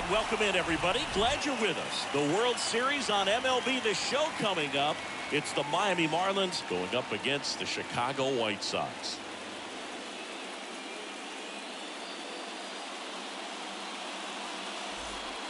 And welcome in, everybody. Glad you're with us. The World Series on MLB The Show coming up. It's the Miami Marlins going up against the Chicago White Sox.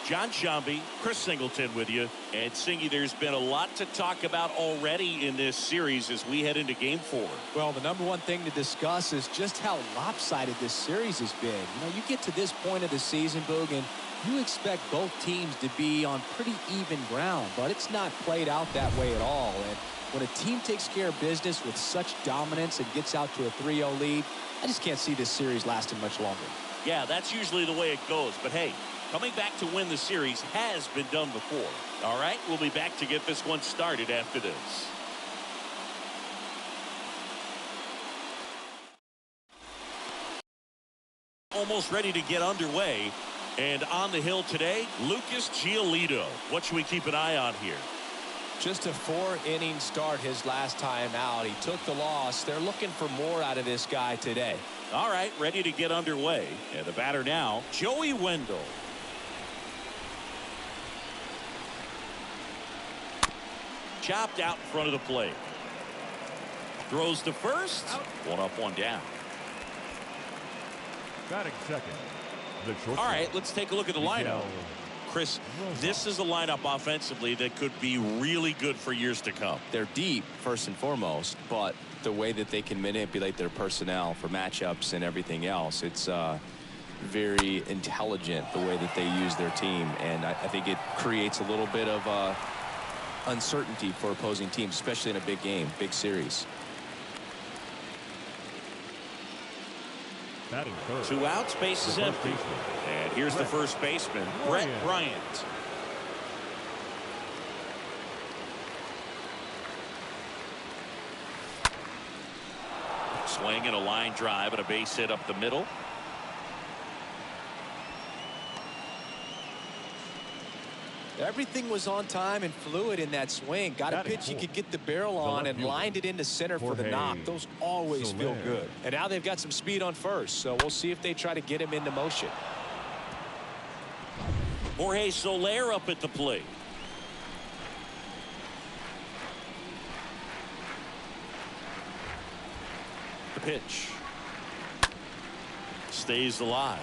John Shambi, Chris Singleton with you. And Singy, there's been a lot to talk about already in this series as we head into Game 4. Well, the number one thing to discuss is just how lopsided this series has been. You know, you get to this point of the season, Boog, and you expect both teams to be on pretty even ground, but it's not played out that way at all. And when a team takes care of business with such dominance and gets out to a 3-0 lead, I just can't see this series lasting much longer. Yeah, that's usually the way it goes. But hey, coming back to win the series has been done before. All right, we'll be back to get this one started after this. Almost ready to get underway. And on the hill today, Lucas Giolito. What should we keep an eye on here? Just a 4-inning start his last time out. He took the loss. They're looking for more out of this guy today. All right, ready to get underway. And the batter now, Joey Wendell. Chopped out in front of the plate. Throws to first. One up, one down. Batting second. All right, let's take a look at the lineup. Chris, this is a lineup offensively that could be really good for years to come. They're deep, first and foremost, but the way that they can manipulate their personnel for matchups and everything else, it's very intelligent the way that they use their team, and I think it creates a little bit of uncertainty for opposing teams, especially in a big game, big series. Two outs, base is empty. And here's the first baseman, Brett Bryant. Swing and a line drive and a base hit up the middle. Everything was on time and fluid in that swing. Got a pitch he could get the barrel on and lined it into center for the knock. Those always feel good. And now they've got some speed on first, so we'll see if they try to get him into motion. Jorge Soler up at the plate. The pitch. Stays alive.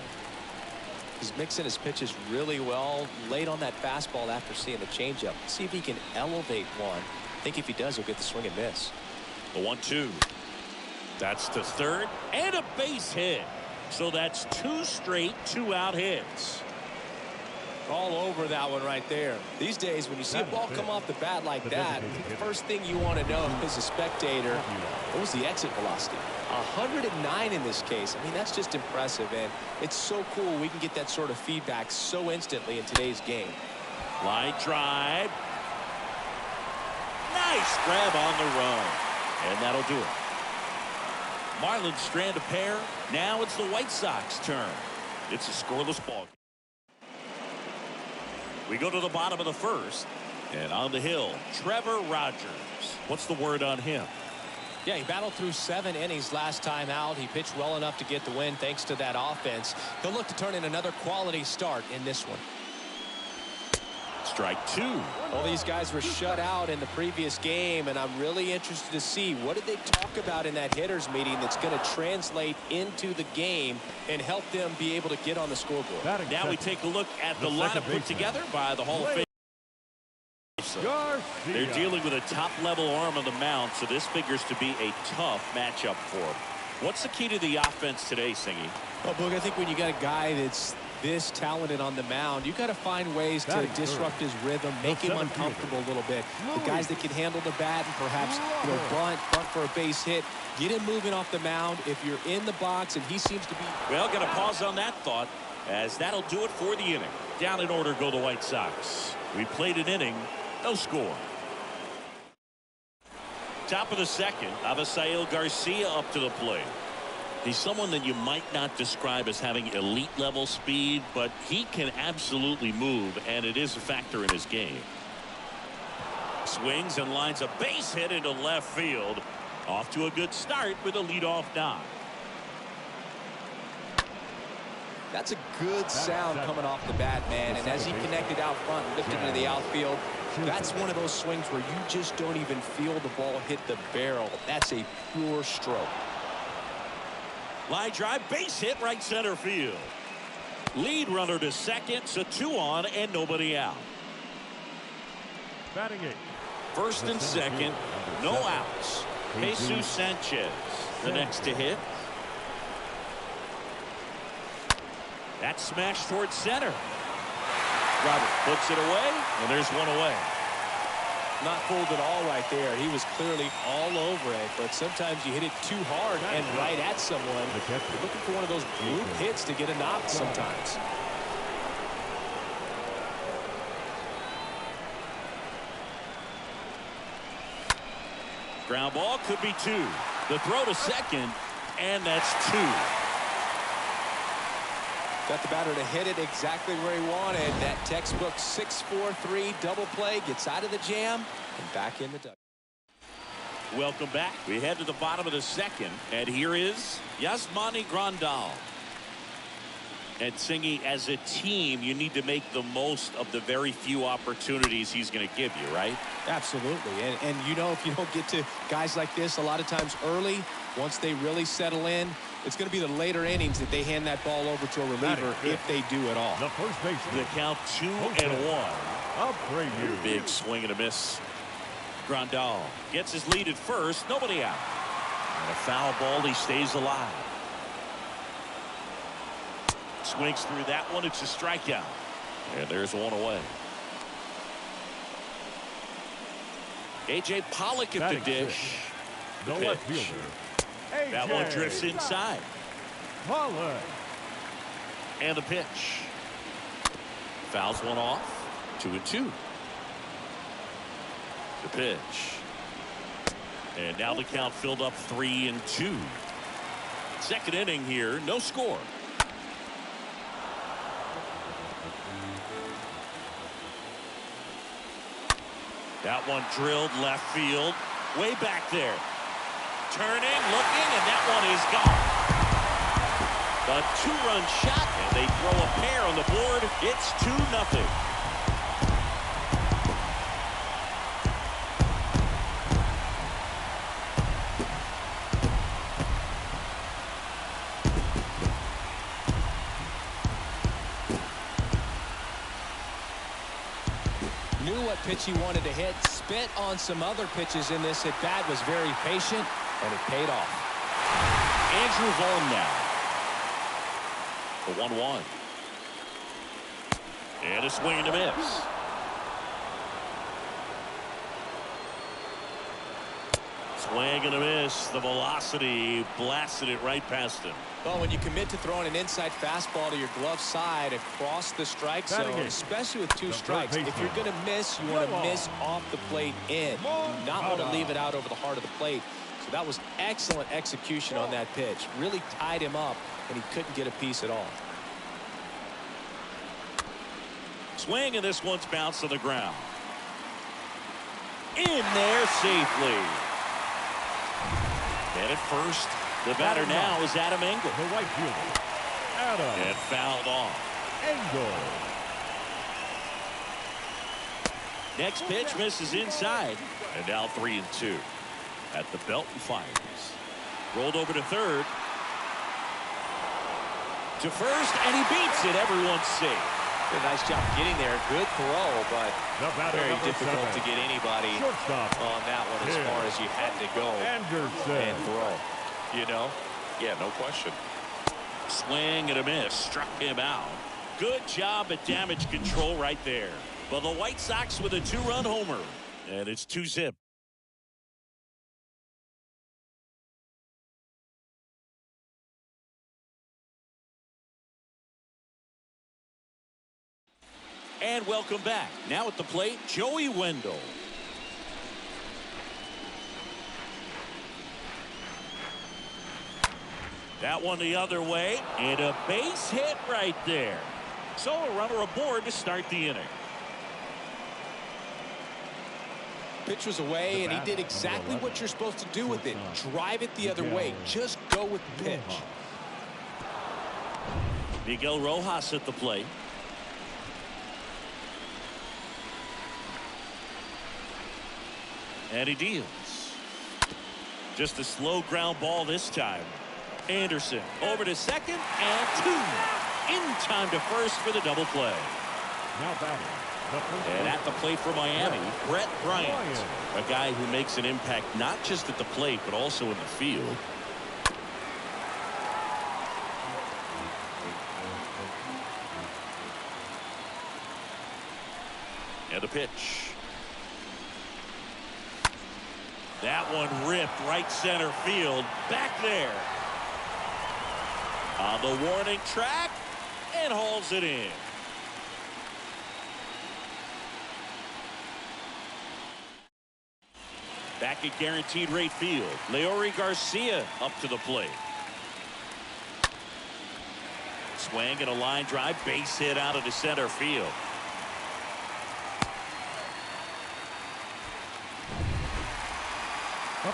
He's mixing his pitches really well late on that fastball after seeing the changeup. See if he can elevate one. I think if he does, he'll get the swing and miss. The 1-2. That's to third and a base hit. So that's two straight two-out hits. All over that one right there. These days, when you see a ball come off the bat like that, the first thing you want to know as a spectator, what was the exit velocity? 109 in this case. I mean, that's just impressive, and it's so cool we can get that sort of feedback so instantly in today's game. Line drive. Nice grab on the run. And that'll do it. Marlins strand a pair. Now it's the White Sox turn. It's a scoreless ball. We go to the bottom of the first. And on the hill, Trevor Rogers. What's the word on him? Yeah, he battled through 7 innings last time out. He pitched well enough to get the win thanks to that offense. He'll look to turn in another quality start in this one. Strike two. Well, these guys were shut out in the previous game, and I'm really interested to see what did they talk about in that hitters meeting that's going to translate into the game and help them be able to get on the scoreboard. Now we take a look at the lineup put together by the Hall of Fame. They're dealing with a top-level arm on the mound, so this figures to be a tough matchup for them. What's the key to the offense today, Singy? Well, Boog, I think when you got a guy that's this talented on the mound, you got to find ways to disrupt his rhythm, make him uncomfortable a little bit. The guys that can handle the bat and perhaps bunt for a base hit, get him moving off the mound. If you're in the box and he seems to be... Well, going to pause on that thought, as that'll do it for the inning. Down in order go the White Sox. We played an inning, no score. Top of the second, Avisail Garcia up to the plate. He's someone that you might not describe as having elite level speed, but he can absolutely move, and it is a factor in his game. Swings and lines a base hit into left field. Off to a good start with a leadoff knock. That's a good sound coming off the bat, man. And as he connected out front and lifted into the outfield, that's one of those swings where you just don't even feel the ball hit the barrel. That's a pure stroke. Line drive, base hit, right center field. Lead runner to second, so 2 on and nobody out. Batting 8. First and second, no outs. Jesus Sanchez, the next to hit. That's smashed towards center. Robert puts it away, and there's one away. Not fooled at all right there. He was clearly all over it, but sometimes you hit it too hard and right at someone. You're looking for one of those group hits to get a knock sometimes. Ground ball could be 2. The throw to second, and that's 2. Got the batter to hit it exactly where he wanted. That textbook 6-4-3 double play, gets out of the jam and back in the dugout. Welcome back. We head to the bottom of the second, and here is Yasmani Grandal. And Singy, as a team, you need to make the most of the very few opportunities he's going to give you, right? Absolutely. And you know, if you don't get to guys like this a lot of times early, once they really settle in, it's going to be the later innings that they hand that ball over to a reliever if they do at all. The first baseman. The count 2-1. Big swing and a miss. Grandal gets his lead at first. Nobody out. And a foul ball. He stays alive. Swings through that one. It's a strikeout. And there's one away. A.J. Pollock at the dish. The left fielder. That one drifts inside. Pollock. And the pitch. Fouls one off. 2-2. The pitch. And now the count filled up 3-2. Second inning here. No score. That one drilled left field. Way back there. Turning, looking, and that one is gone. A 2-run shot, and they throw a pair on the board. It's 2-0. Knew what pitch he wanted to hit, spit on some other pitches in this at bat, was very patient, and it paid off. Andrew Vaughn now. The 1-1. And a swing and a miss. Swing and a miss. The velocity blasted it right past him. Well, when you commit to throwing an inside fastball to your glove side across the strike zone, especially with 2 strikes, if you're going to miss, you want to miss off the plate in. You do not want to leave it out over the heart of the plate. So that was excellent execution on that pitch. Really tied him up, and he couldn't get a piece at all. Swing, and this one's bounced to the ground. In there safely. And at first, the batter now is Adam Engel. The right fielder. Adam. And fouled off. Engel. Next pitch misses inside. And now 3-2 at the Belton Fires. Rolled over to third. To first, and he beats it. Everyone's safe. Did a nice job getting there. Good throw, but very difficult to get anybody on that one as far as you had to go and throw. You know? Yeah, no question. Swing and a miss. Struck him out. Good job at damage control right there. But the White Sox with a 2-run homer. And it's 2-zip. And welcome back. Now at the plate, Joey Wendell. That one the other way, and a base hit right there. So a runner aboard to start the inning. Pitch was away, and he did exactly what you're supposed to do with it. Drive it the other way. Just go with the pitch. Miguel Rojas at the plate. And he deals. Just a slow ground ball this time. Anderson over to second and 2. In time to first for the double play. Now batting. And at the plate for Miami, Brett Bryant. A guy who makes an impact not just at the plate but also in the field. And a pitch. That one ripped right center field. Back there. On the warning track. And hauls it in. Back at guaranteed rate field. Leori Garcia up to the plate. Swing and a line drive. Base hit out of the center field.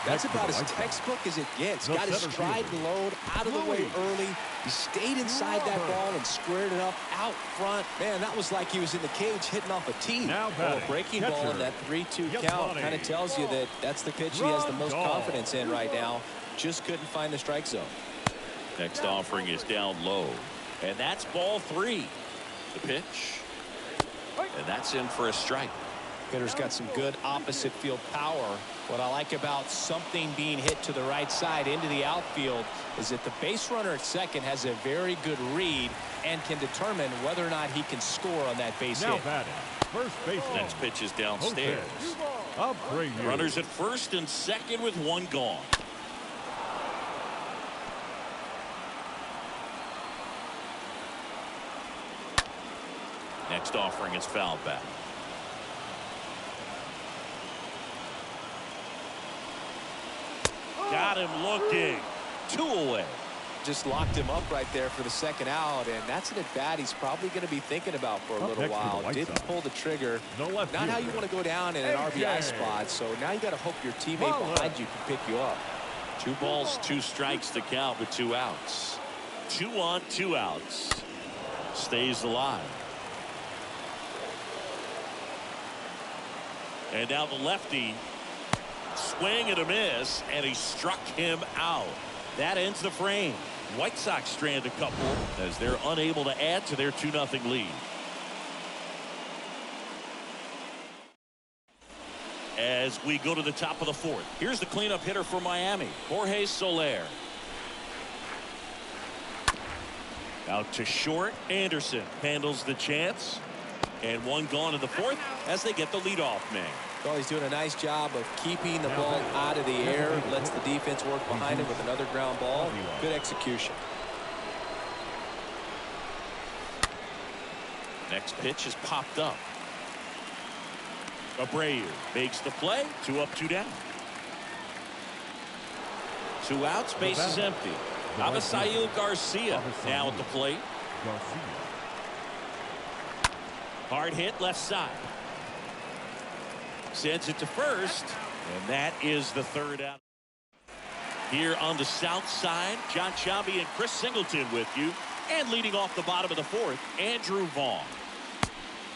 That's about as textbook as it gets. Got his stride and load out of the way early. He stayed inside that ball and squared it up out front. Man, that was like he was in the cage hitting off a tee. Now well, a breaking ball in that 3-2 count kind of tells you that that's the pitch he has the most confidence in right now. Just couldn't find the strike zone. Next offering is down low. And that's ball 3. The pitch. And that's in for a strike. Hitter's got some good opposite field power. What I like about something being hit to the right side into the outfield is that the base runner at second has a very good read and can determine whether or not he can score on that base hit. Batting. First base. Next pitch is downstairs. Runners at first and second with 1 gone. Next offering is fouled back. Got him looking. 2 away. Just locked him up right there for the second out, and that's an at-bat he's probably going to be thinking about for a little while. Didn't pull the trigger. Not how you want to go down in an RBI spot, so now you got to hope your teammate behind you can pick you up. 2 balls, 2 strikes to count with 2 outs. 2 on, 2 outs. Stays alive. And now the lefty. Swing and a miss, and he struck him out. That ends the frame. White Sox strand a couple as they're unable to add to their 2-0 lead. As we go to the top of the 4th, here's the cleanup hitter for Miami, Jorge Soler. Out to short. Anderson handles the chance. And 1 gone in the 4th as they get the leadoff man. Well, he's doing a nice job of keeping the ball out of the air. Lets the defense work behind him with another ground ball. Good execution. Next pitch is popped up. Abreu makes the play. 2 up, 2 down. 2 outs, base is empty. Avisail Garcia now at the plate. Hard hit left side. Sends it to first, and that is the 3rd out. Here on the south side, John Chavi and Chris Singleton with you. And leading off the bottom of the 4th, Andrew Vaughn.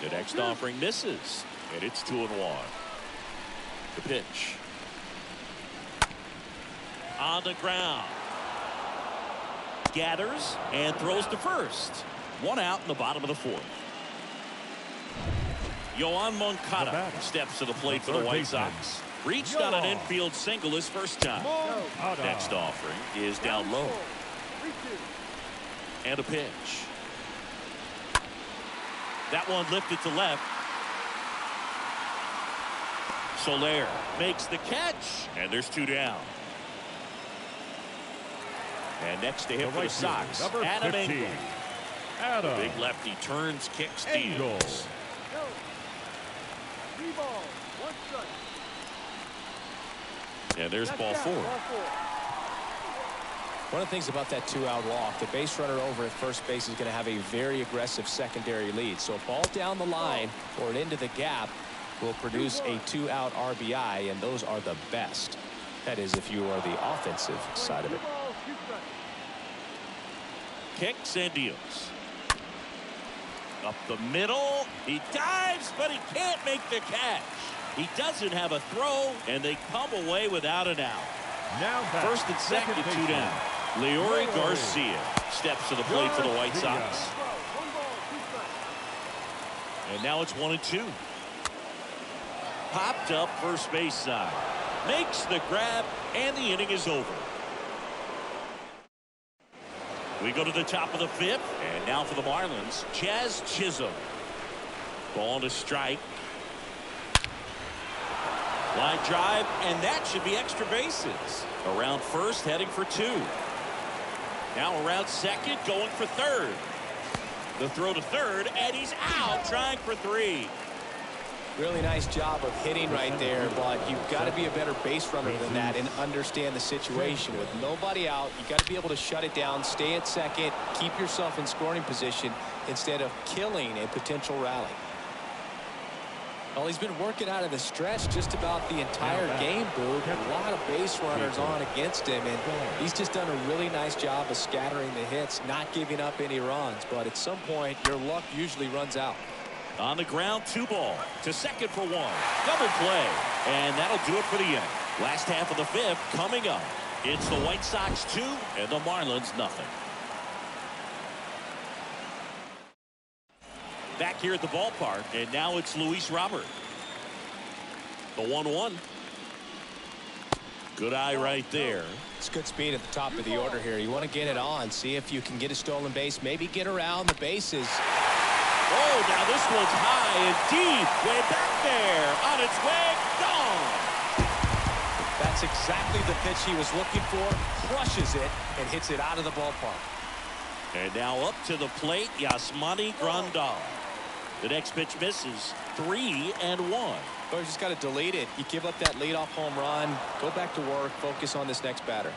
The next offering misses, and it's 2-1. The pitch. On the ground. Gathers and throws to first. 1 out in the bottom of the 4th. Yoan Moncada steps to the plate for the White Sox. Reached on an infield single his first time. Next offering is down low. And a pitch. That one lifted to left. Soler makes the catch, and there's 2 down. And next to him for the Sox, Adam Engel. Big lefty turns, kicks, deals. And there's ball 4. One of the things about that 2-out walk, the base runner over at first base is going to have a very aggressive secondary lead. So a ball down the line or into the gap will produce a 2-out RBI, and those are the best. That is, if you are the offensive side of it. Kicks and deals. Up the middle. He dives, but he can't make the catch. He doesn't have a throw, and they come away without an out. Now back. First and second, 2 down. Leori Garcia steps to the plate for the White Sox. And now it's 1-2. Popped up first base side. Makes the grab, and the inning is over. We go to the top of the 5th, and now for the Marlins, Jazz Chisholm. Ball to strike. Line drive, and that should be extra bases. Around first, heading for 2. Now around second, going for third. The throw to third, and he's out, trying for 3. Really nice job of hitting right there, but you've got to be a better base runner than that and understand the situation. With nobody out, you got to be able to shut it down, stay at second, keep yourself in scoring position instead of killing a potential rally. Well, he's been working out of the stretch just about the entire game, Boog. A lot of base runners on against him, and he's just done a really nice job of scattering the hits, not giving up any runs. But at some point, your luck usually runs out. On the ground, 2 ball. To second for 1. Double play. And that'll do it for the inning. Last half of the 5th coming up. It's the White Sox 2 and the Marlins nothing. Back here at the ballpark, and now it's Luis Robert. The 1-1. Good eye right there. It's good speed at the top of the order here. You want to get it on, see if you can get a stolen base, maybe get around the bases. Oh, now this one's high and deep, way back there, on its way, gone. That's exactly the pitch he was looking for. Crushes it and hits it out of the ballpark. And now up to the plate, Yasmani Grandal. The next pitch misses. 3-1. Well, you just got to delete it. You give up that leadoff home run, go back to work, focus on this next batter.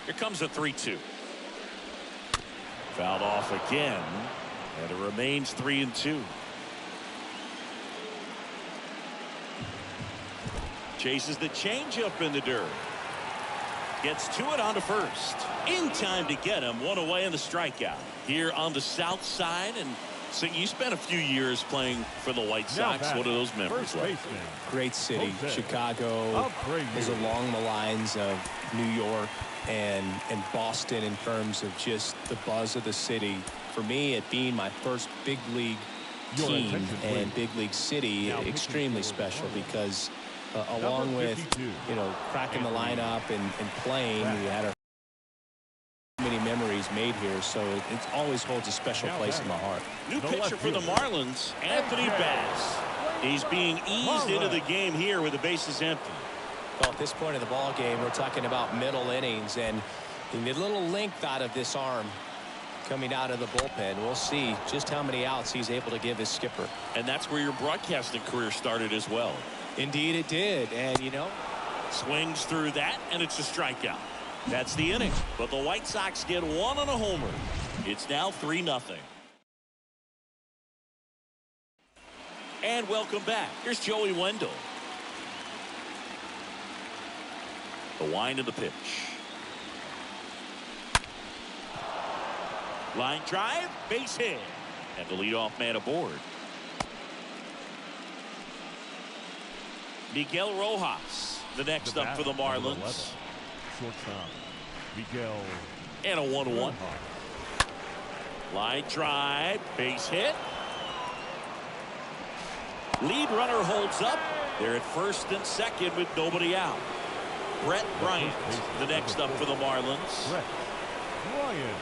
Here comes a 3-2. Fouled off again, and it remains 3-2. Chases the changeup in the dirt. Gets to it on to first. In time to get him. 1 away in the strikeout. Here on the south side, and so you spent a few years playing for the White Sox. What are those memories like? Great city. Chicago is along the lines of New York and Boston in terms of just the buzz of the city. For me, it being my first big league team and big league city, extremely special because along with, you know, cracking the lineup and playing, we had our many memories made here, so it always holds a special place in my heart. New pitcher for the Marlins, Anthony Bass. He's being eased into the game here with the bases empty. Well, at this point of the ball game, we're talking about middle innings, and the little length out of this arm coming out of the bullpen. We'll see just how many outs he's able to give his skipper. And that's where your broadcasting career started as well. Indeed it did, and you know, swings through that, and it's a strikeout. That's the inning, but the White Sox get 1 on a homer. It's now 3-0. And welcome back. Here's Joey Wendell. The wind of the pitch. Line drive, base hit, and the leadoff man aboard. Miguel Rojas, the next up for the Marlins. Shortstop, Miguel. And a 1-1. Line drive, base hit. Lead runner holds up. They're at first and second with nobody out. Brett Bryant, the next up for the Marlins. Brett Bryant.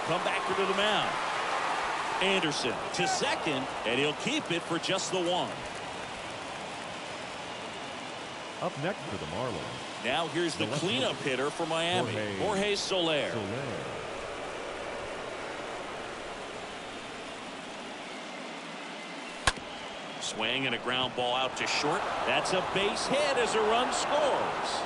Come back to the mound. Anderson to second, and he'll keep it for just the 1. Up next for the Marlins. Now here's the cleanup hitter for Miami, Jorge Soler. Swing and a ground ball out to short. That's a base hit as a run scores.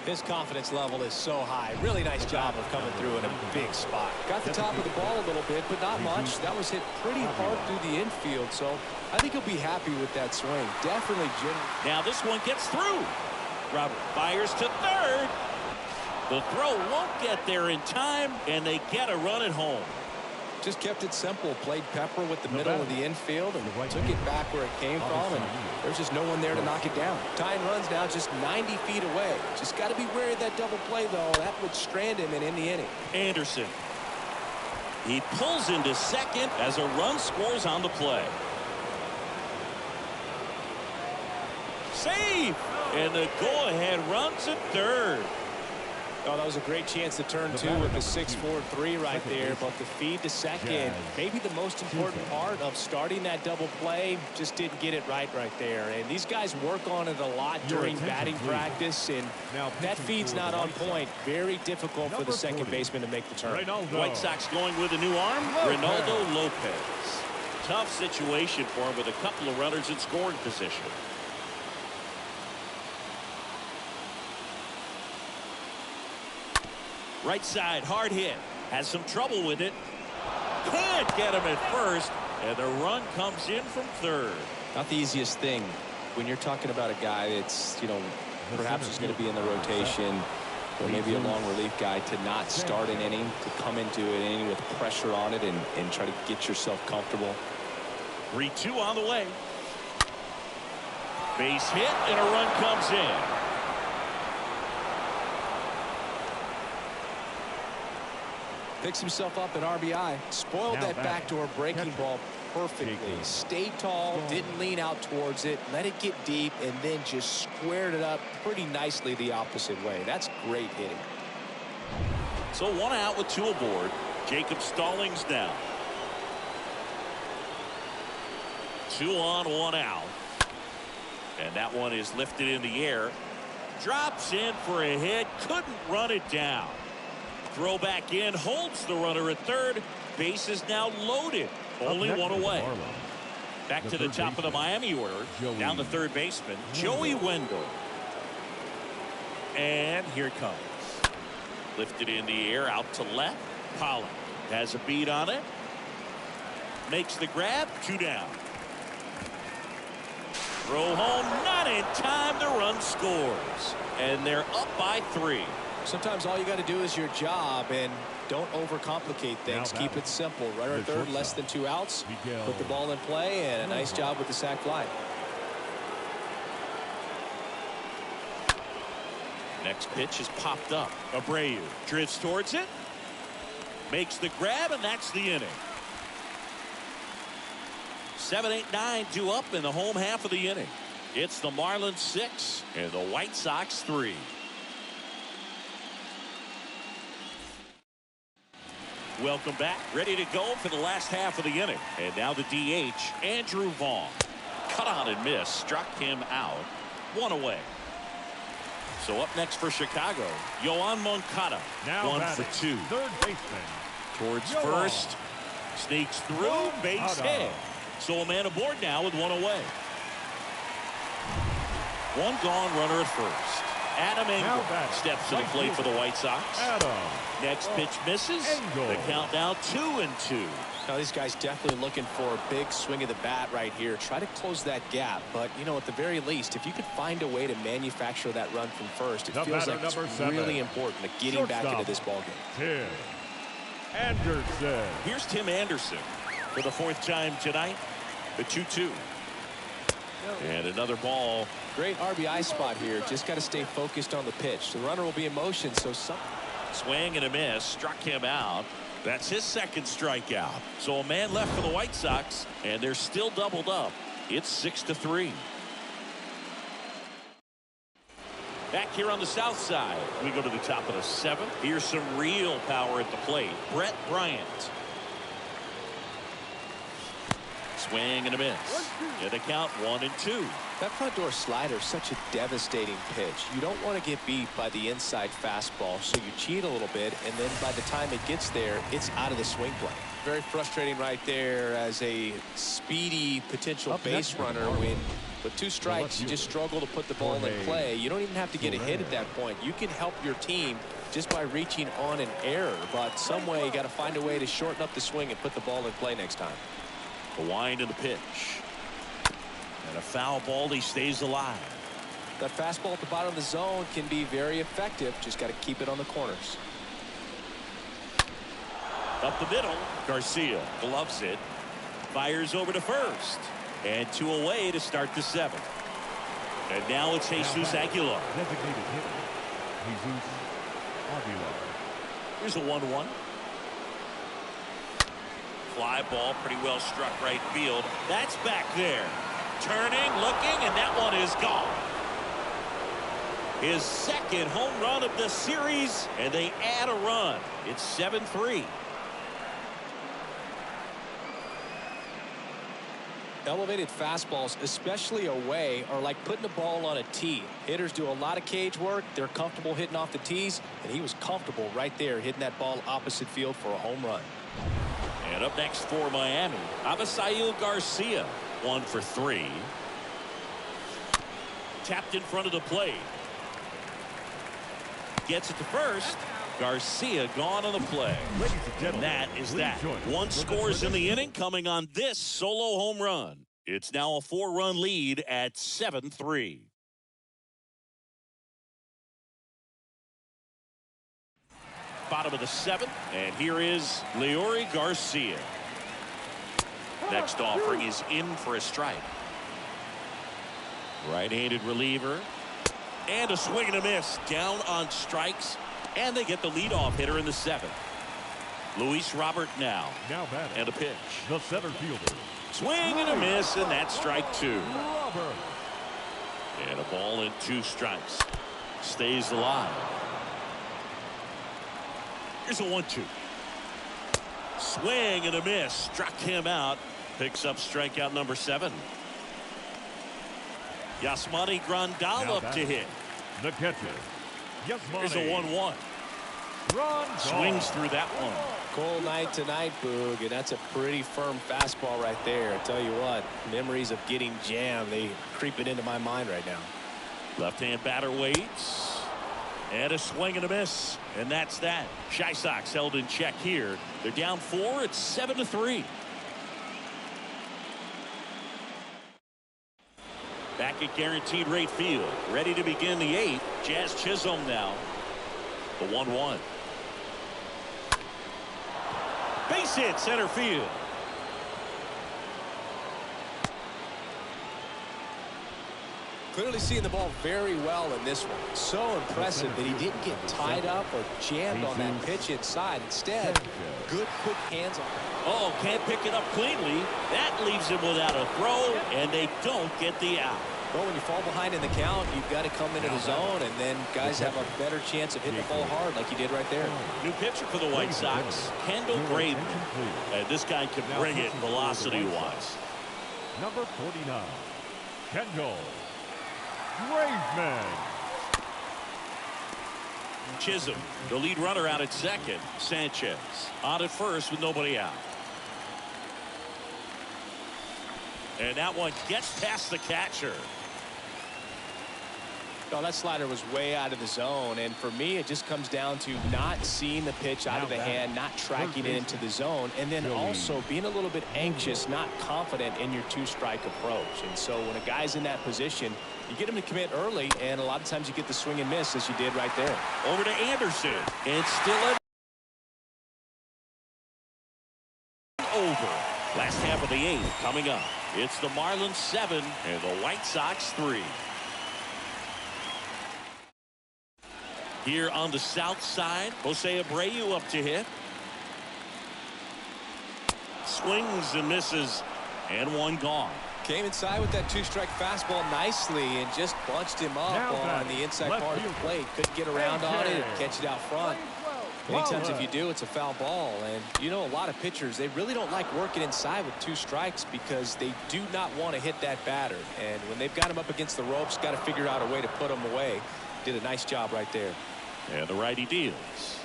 His confidence level is so high. Really nice job of coming through in a big spot. Got the top of the ball a little bit, but not much. That was hit pretty hard through the infield, so I think he'll be happy with that swing. Definitely generous. Now this one gets through. Robert fires to third. The throw won't get there in time, and they get a run at home. Just kept it simple. Played pepper with the middle of the infield and took it back where it came from, and there's just no one there to knock it down. Tying runs now just 90 feet away. Just got to be wary of that double play, though. That would strand him and end the inning. Anderson. He pulls into second as a run scores on the play. Save! And the go-ahead run's at third. Oh, that was a great chance to turn two with the 6-4-3 right there, but the feed to second, maybe the most important part of starting that double play, just didn't get it right there. And these guys work on it a lot during batting practice, and that feed's not on point. Very difficult for the second baseman to make the turn. White Sox going with a new arm, Ronaldo Lopez. Tough situation for him with a couple of runners in scoring position. Right side, hard hit. Has some trouble with it. Can't get him at first. And the run comes in from third. Not the easiest thing when you're talking about a guy that's, you know, perhaps is going to be in the rotation or maybe a long relief guy, to not start an inning, to come into an inning with pressure on it and try to get yourself comfortable. 3-2 on the way. Base hit and a run comes in. Picks himself up an RBI. Spoiled that backdoor breaking ball perfectly. Stayed tall, didn't lean out towards it, let it get deep, and then just squared it up pretty nicely the opposite way. That's great hitting. So one out with two aboard. Jacob Stallings down. 2 on, 1 out. And that one is lifted in the air. Drops in for a hit. Couldn't run it down. Throw back in, holds the runner at third. Base is now loaded. Only one away. Back to the top of the Miami order. Down the third baseman, Joey Wendell. And here it comes. Lifted in the air, out to left. Pollock has a beat on it. Makes the grab, 2 down. Throw home, not in time. The run scores. And they're up by 3. Sometimes all you got to do is your job, and don't overcomplicate things. Keep it simple. Runner at third, less than 2 outs. Put the ball in play, and a nice job with the sac fly. Next pitch is popped up. Abreu drifts towards it. Makes the grab, and that's the inning. 7, 8, 9 due up in the home half of the inning. It's the Marlins 6 and the White Sox 3. Welcome back. Ready to go for the last half of the inning. And now the DH, Andrew Vaughn. Cut on and miss. Struck him out. 1 away. So up next for Chicago, Yoan Moncada. Now 1 for 2. Third baseman. Towards first. Sneaks through. Base hit. So a man aboard now with 1 away. 1 gone, runner at first. Adam Engel steps to the plate for the White Sox. Next pitch misses. The count now 2-2. Now these guys definitely looking for a big swing of the bat right here. Try to close that gap, but you know, at the very least, if you could find a way to manufacture that run from first, it feels like it's really important to getting back into this ballgame. Tim Anderson. Here's Tim Anderson for the 4th time tonight. The 2-2. And another ball. Great RBI spot here. Just got to stay focused on the pitch. The runner will be in motion, so swing and a miss. Struck him out. That's his 2nd strikeout. So a man left for the White Sox, and they're still doubled up. It's 6-3. Back here on the south side, we go to the top of the 7th. Here's some real power at the plate. Brett Bryant. Swing and a miss. And the count 1-2. That front door slider is such a devastating pitch. You don't want to get beat by the inside fastball, so you cheat a little bit, and then by the time it gets there, it's out of the swing plane. Very frustrating right there as a speedy potential base runner when With 2 strikes, you just struggle to put the ball in play. You don't even have to get a hit at that point. You can help your team just by reaching on an error. But some way, you got to find a way to shorten up the swing and put the ball in play next time. The wind of the pitch. And a foul ball. He stays alive. That fastball at the bottom of the zone can be very effective. Just got to keep it on the corners. Up the middle. Garcia gloves it. Fires over to first. And 2 away to start the 7th. And now it's Jesus Aguilar. Designated hitter, Jesus Aguilar. Here's a 1-1. Fly ball pretty well struck right field. That's back there. Turning, looking, and that one is gone. His 2nd home run of the series, and they add a run. It's 7-3. Elevated fastballs, especially away, are like putting the ball on a tee. Hitters do a lot of cage work. They're comfortable hitting off the tees, and he was comfortable right there hitting that ball opposite field for a home run. And up next for Miami, Avisail Garcia, 1 for 3. Tapped in front of the plate. Gets it to first. Garcia gone on the play. And that is that. 1 scores in the inning coming on this solo home run. It's now a 4-run lead at 7-3. Bottom of the 7th, and here is Leury Garcia. Next offering is in for a strike. Right-handed reliever. And a swing and a miss. Down on strikes. And they get the leadoff hitter in the 7th. Luis Robert now. Now batting. And a pitch. The center fielder. Swing and a miss, and that's strike 2. Robert. And a ball and 2 strikes. Stays alive. Here's a 1-2. Swing and a miss. Struck him out. Picks up strikeout number 7. Yasmani Grandal up to hit. The catcher. Here's a 1-1. Swings through that one. Cold night tonight, Boog, and that's a pretty firm fastball right there. I tell you what, memories of getting jammed, they creeping into my mind right now. Left-hand batter waits. And a swing and a miss. And that's that. Chi Sox held in check here. They're down 4. It's 7-3. Back at guaranteed rate field. Ready to begin the 8th. Jazz Chisholm now. The 1-1. Base hit center field. Clearly seeing the ball very well in this one. So impressive that he didn't get tied up or jammed on that pitch inside. Instead, good quick hands on it. Oh, can't pick it up cleanly. That leaves him without a throw, and they don't get the out. Well, when you fall behind in the count, you've got to come into the zone, and then guys have a better chance of hitting the ball hard like he did right there. New pitcher for the White Sox, Kendall Graveman. And this guy can bring it velocity-wise. Number 49, Kendall Graveman. Chisholm, the lead runner out at second. Sanchez on at first with nobody out. And that one gets past the catcher. No, that slider was way out of the zone, and for me it just comes down to not seeing the pitch out of the hand, not tracking it into the zone, and then also being a little bit anxious, not confident in your 2-strike approach. And so when a guy's in that position, you get him to commit early, and a lot of times you get the swing and miss as you did right there. Over to Anderson. It's still over. Last half of the 8th coming up. It's the Marlins 7 and the White Sox 3. Here on the south side, Jose Abreu up to hit. Swings and misses, and one gone. Came inside with that 2-strike fastball nicely and just bunched him up on the inside part of the plate. Couldn't get around on it and catch it out front. Many times if you do, it's a foul ball. And you know, a lot of pitchers, they really don't like working inside with 2 strikes because they do not want to hit that batter. And when they've got him up against the ropes, got to figure out a way to put him away. Did a nice job right there. And the righty deals.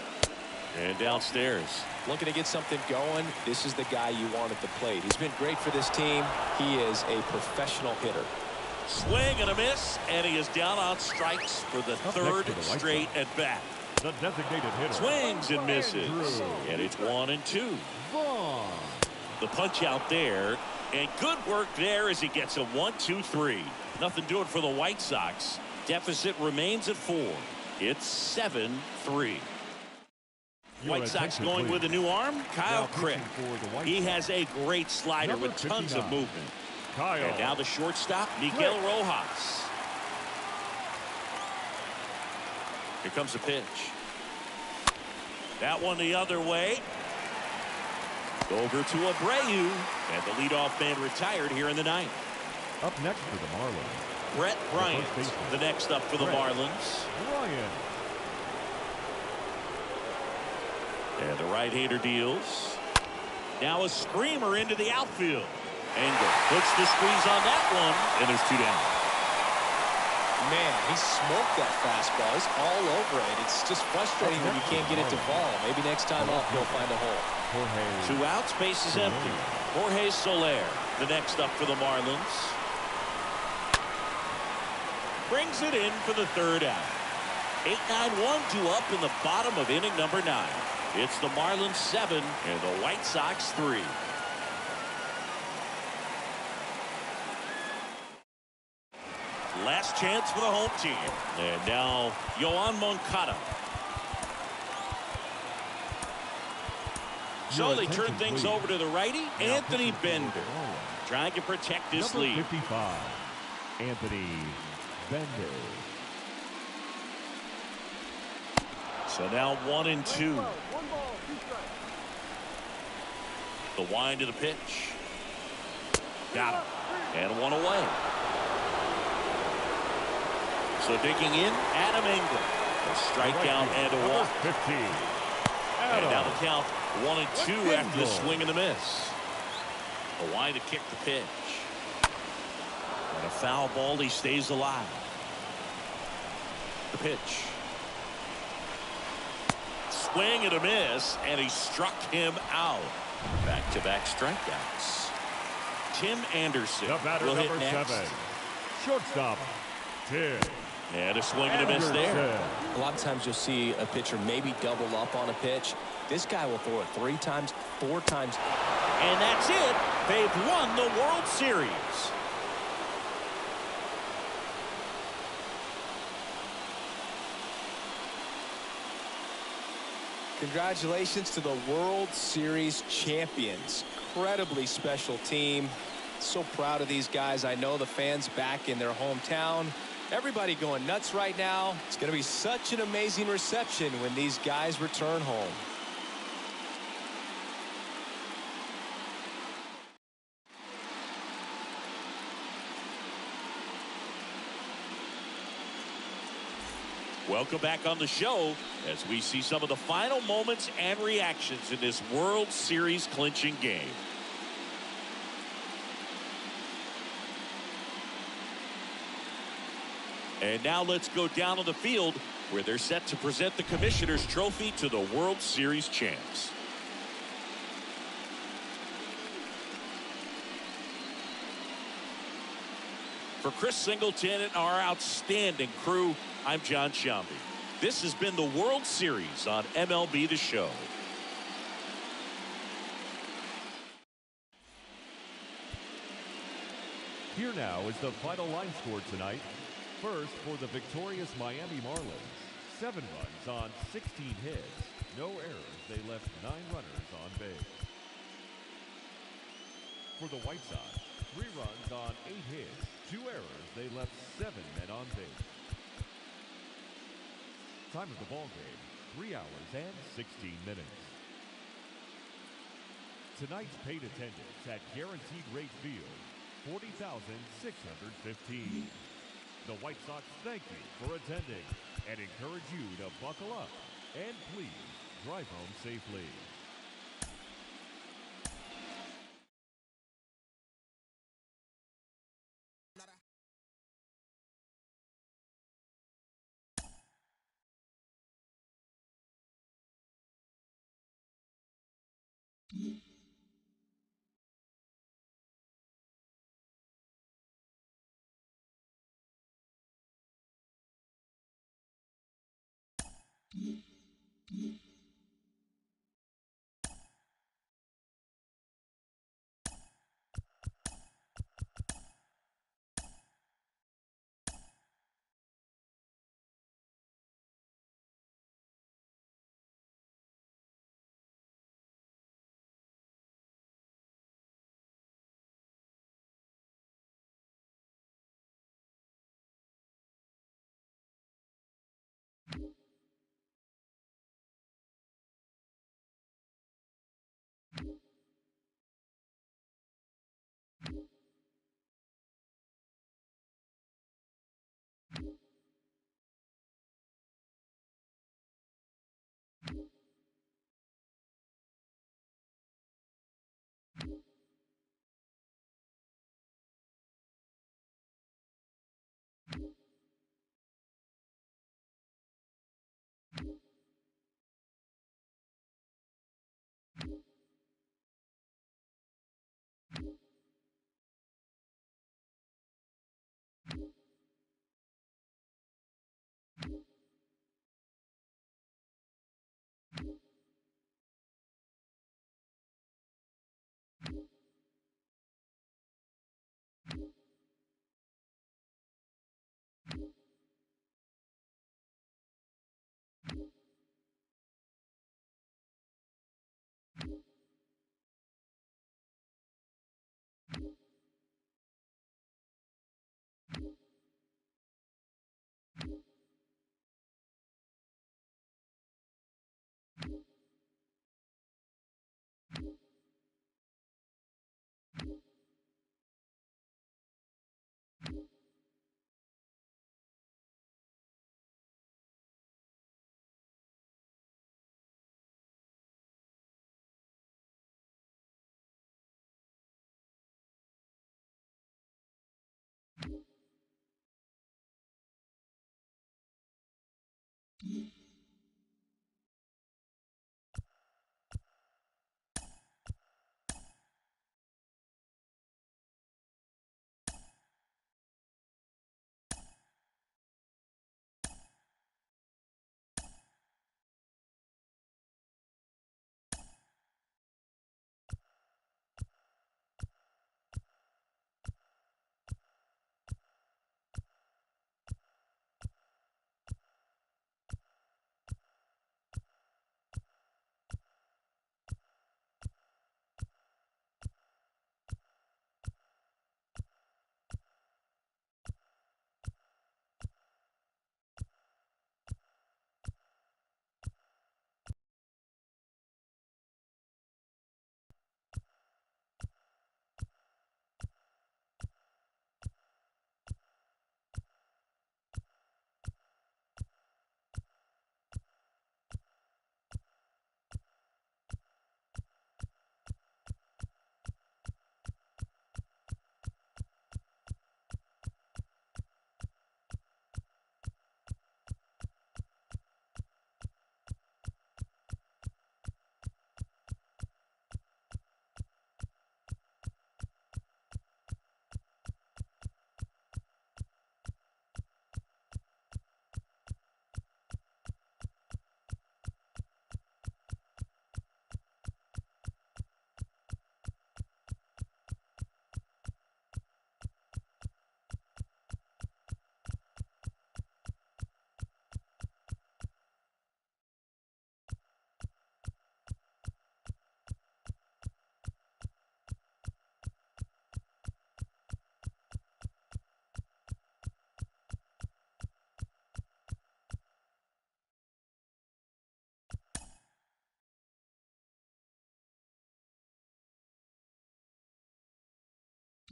And downstairs. Looking to get something going. This is the guy you want at the plate. He's been great for this team. He is a professional hitter. Swing and a miss, and he is down on strikes for the third straight at bat. The designated hitter. Swings and misses, and it's 1-2. The punch out there, and good work there as he gets a 1-2-3. Nothing doing for the White Sox. Deficit remains at 4. It's 7-3. White Sox going with a new arm, Kyle Crick. He has a great slider with tons of movement. And now the shortstop, Miguel Rojas. Here comes the pitch. That one the other way. Over to Abreu. And the leadoff man retired here in the ninth. Up next for the Marlins. Brett Bryant, the next up for the Marlins. And the right-hander deals. Now a screamer into the outfield. Engel puts the squeeze on that one, and there's 2 down. Man, he smoked that fastball. He's all over it. It's just frustrating when you can't get it to fall. Maybe next time up, he'll find a hole. 2 outs, base is empty. Jorge Soler, the next up for the Marlins. Brings it in for the 3rd out. 8-9-1, 2 up in the bottom of inning number 9. It's the Marlins 7 and the White Sox 3. Last chance for the home team. And now Yoan Moncada. So they turn things over to the righty, Anthony Bender, trying to protect his lead. 55, Anthony Bender. So now 1-2. The wind of the pitch. Got him. And 1 away. So digging in, Adam Engel. A strikeout and a walk. 15. And now the count 1-2 after the swing and the miss. A wind to kick the pitch. And a foul ball, he stays alive. The pitch. Swing and a miss, and he struck him out. Back-to-back strikeouts. Tim Anderson The batter, will hit number next. 7. Shortstop, Tim. And a swing and a miss there. A lot of times you'll see a pitcher maybe double up on a pitch. This guy will throw it 3 times, 4 times. And that's it. They've won the World Series. Congratulations to the World Series champions. Incredibly special team. So proud of these guys. I know the fans back in their hometown. Everybody going nuts right now. It's going to be such an amazing reception when these guys return home. Welcome back on the show as we see some of the final moments and reactions in this World Series clinching game. And now let's go down on the field where they're set to present the Commissioner's Trophy to the World Series champs. For Chris Singleton and our outstanding crew, I'm John Shambi. This has been the World Series on MLB The Show. Here now is the final line score tonight. First, for the victorious Miami Marlins, 7 runs on 16 hits. No errors. They left 9 runners on base. For the White Sox, 3 runs on 8 hits. 2 errors. They left 7 men on base. Time of the ball game, 3 hours and 16 minutes. Tonight's paid attendance at Guaranteed Rate Field, 40,615. The White Sox thank you for attending and encourage you to buckle up and please drive home safely.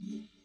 Mm-hmm.